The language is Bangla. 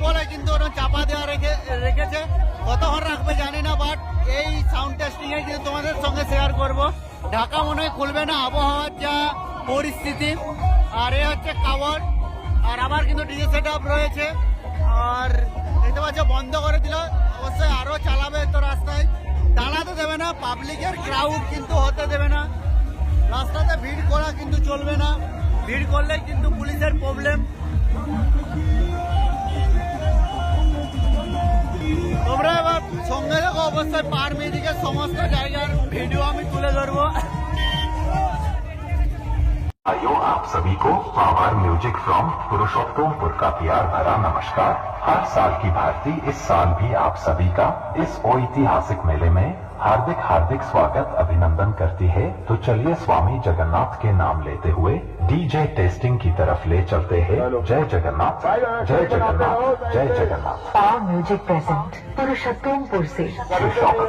বলে কিন্তু ওরা চাপা দেওয়া রেখেছে। কতক্ষণ রাখবে জানি না, বাট এই সাউন্ড টেস্টিং এ কিন্তু তোমাদের সঙ্গে শেয়ার করব। ঢাকা মনে হয় খুলবে না, আবহাওয়ার যা পরিস্থিতি। আর এ হচ্ছে কাওয়ার, আর আবার কিন্তু ডিজে সেট আপ রয়েছে। আর দেখতে পাচ্ছ বন্ধ করে দিল, অবশ্যই আরো চালাবে তো রাস্তায়, দাঁড়াতে দেবে না, পাবলিকের ক্রাউড কিন্তু হতে দেবে না, রাস্তাতে ভিড় করা কিন্তু চলবে না, ভিড় করলে কিন্তু পুলিশের প্রবলেম। তোমরা এবার সঙ্গে দেখো, অবশ্যই পারমিদিকে সমস্ত জায়গার ভিডিও আমি তুলে ধরবো। आइयो आप सभी को पावर म्यूजिक फ्रॉम पुरुषोत्तमपुर का प्यार भरा नमस्कार। हर साल की भांति इस साल भी आप सभी का इस ऐतिहासिक मेले में हार्दिक हार्दिक स्वागत अभिनंदन करती है। तो चलिए स्वामी जगन्नाथ के नाम लेते हुए डीजे टेस्टिंग की तरफ ले चलते हैं। जय जगन्नाथ, जय जगन्नाथ, जय Jagannath. Power music present Purushottampur से श्री शौकत